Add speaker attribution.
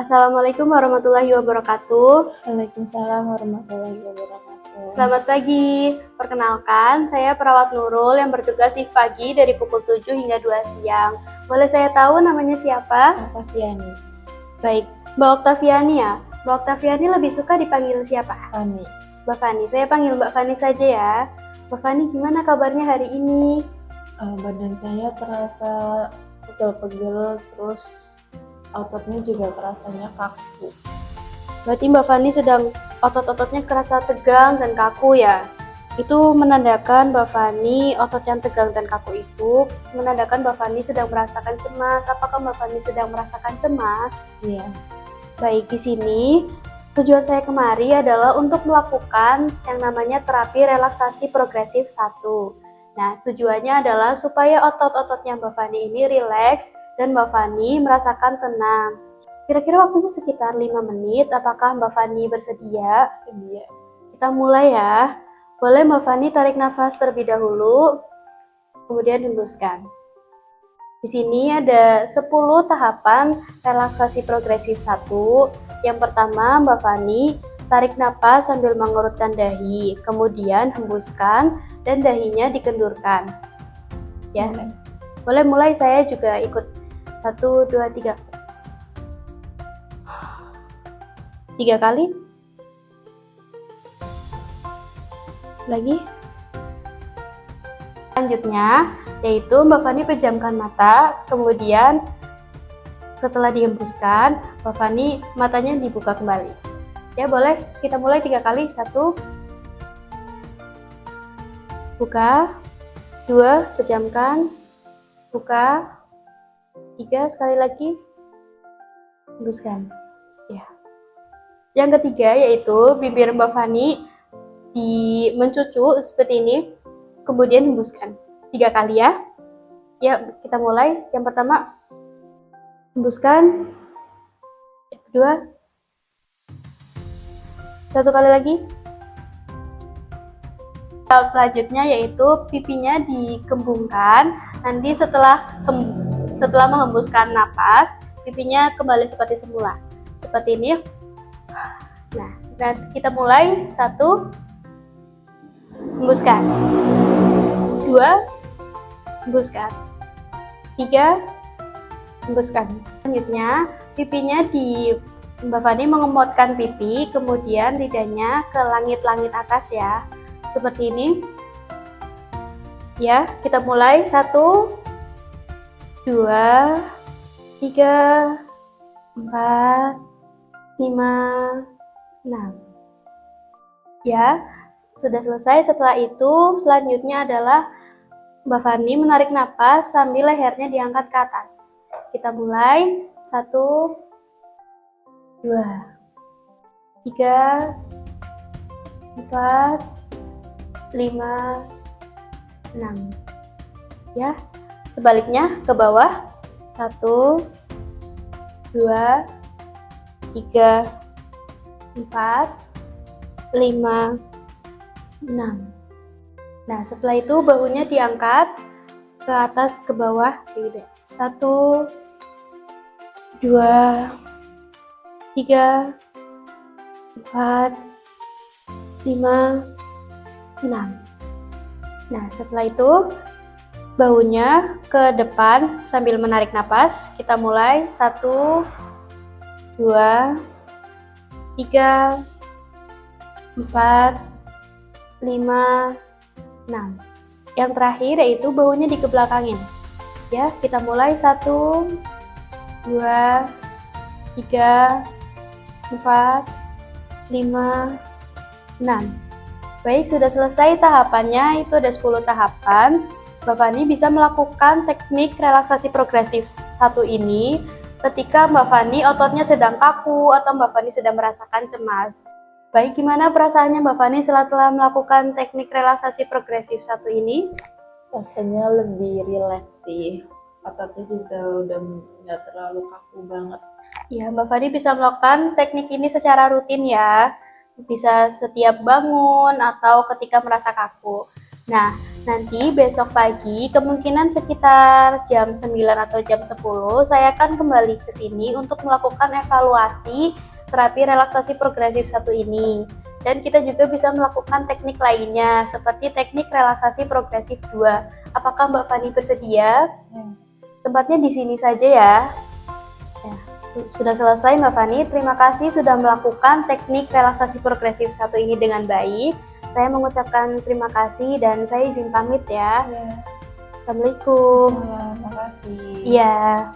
Speaker 1: Assalamualaikum warahmatullahi wabarakatuh.
Speaker 2: Waalaikumsalam warahmatullahi wabarakatuh.
Speaker 1: Selamat pagi. Perkenalkan, saya perawat Nurul yang bertugas shift pagi dari pukul 7 hingga 2 siang. Boleh saya tahu namanya siapa?
Speaker 2: Oktaviani.
Speaker 1: Baik, Mbak Oktaviani ya. Mbak Oktaviani lebih suka dipanggil siapa?
Speaker 2: Fani.
Speaker 1: Mbak Fani. Saya panggil Mbak Fani saja ya. Mbak Fani, gimana kabarnya hari ini?
Speaker 2: Badan saya terasa pegel-pegel, terus ototnya juga terasanya kaku.
Speaker 1: Berarti Mbak Fani sedang otot-ototnya kerasa tegang dan kaku ya. Itu menandakan Mbak Fani, otot yang tegang dan kaku itu menandakan Mbak Fani sedang merasakan cemas. Apakah Mbak Fani sedang merasakan cemas?
Speaker 2: Iya.
Speaker 1: Baik, di sini tujuan saya kemari adalah untuk melakukan yang namanya terapi relaksasi progresif 1. Nah, tujuannya adalah supaya otot-ototnya Mbak Fani ini rileks dan Mbak Fani merasakan tenang. Kira-kira waktunya sekitar 5 menit, apakah Mbak Fani bersedia?
Speaker 2: Sedia.
Speaker 1: Kita mulai ya. Boleh Mbak Fani tarik nafas terlebih dahulu, kemudian hembuskan. Di sini ada 10 tahapan relaksasi progresif 1. Yang pertama, Mbak Fani tarik napas sambil mengerutkan dahi, kemudian hembuskan dan dahinya dikendurkan. Ya. Boleh mulai, saya juga ikut. 1, 2, 3. 3 kali. Lagi. Selanjutnya, yaitu Mbak Fani pejamkan mata, kemudian setelah dihembuskan, Mbak Fani matanya dibuka kembali. Ya, boleh kita mulai 3 kali. 1, buka. 2, pejamkan, buka. 3, sekali lagi, hembuskan. Ya. Yang ketiga yaitu bibir Mbak Fani mencucu seperti ini, kemudian hembuskan 3 kali ya. Ya, kita mulai. Yang pertama, hembuskan. Yang kedua, 1 kali lagi. Tahap selanjutnya yaitu pipinya dikembungkan. Nanti setelah menghembuskan napas, pipinya kembali seperti semula. Seperti ini. Nah, kita mulai. 1, hembuskan. 2, hembuskan. 3, hembuskan. Selanjutnya, pipinya Mbak Fani mengemotkan pipi, kemudian lidahnya ke langit-langit atas ya. Seperti ini. Ya, kita mulai. 1, 2, 3, 4, 5, 6. Ya, sudah selesai. Setelah itu, selanjutnya adalah Mbak Fani menarik napas sambil lehernya diangkat ke atas. Kita mulai. 1, 2, 3, 4, 5, 6. Ya, sebaliknya ke bawah. 1, 2, 3, 4, 5, 6. Nah, setelah itu bahunya diangkat ke atas ke bawah gitu. 1, 2, 3, 4, 5, 6. Nah, setelah itu bahunya ke depan sambil menarik napas. Kita mulai. 1, 2, 3, 4, 5, 6. Yang terakhir yaitu bahunya dikebelakangin. Ya, kita mulai. 1, 2, 3, 4, 5, 6. Baik, sudah selesai tahapannya. Itu ada 10 tahapan. Mbak Fani bisa melakukan teknik relaksasi progresif 1 ini ketika Mbak Fani ototnya sedang kaku atau Mbak Fani sedang merasakan cemas. Baik, gimana perasaannya Mbak Fani setelah melakukan teknik relaksasi progresif 1 ini?
Speaker 2: Rasanya lebih rileks sih. Ototnya juga udah nggak terlalu kaku banget.
Speaker 1: Ya, Mbak Fani bisa melakukan teknik ini secara rutin ya. Bisa setiap bangun atau ketika merasa kaku. Nah, Nanti besok pagi, kemungkinan sekitar jam 9 atau jam 10, saya akan kembali ke sini untuk melakukan evaluasi terapi relaksasi progresif 1 ini. Dan kita juga bisa melakukan teknik lainnya, seperti teknik relaksasi progresif 2. Apakah Mbak Fani bersedia?
Speaker 2: Ya.
Speaker 1: Tempatnya di sini saja ya. Ya, sudah selesai Mbak Fani. Terima kasih sudah melakukan teknik relaksasi progresif 1 ini dengan baik. Saya mengucapkan terima kasih dan saya izin pamit ya.
Speaker 2: Ya.
Speaker 1: Assalamualaikum.
Speaker 2: Terima kasih.
Speaker 1: Iya.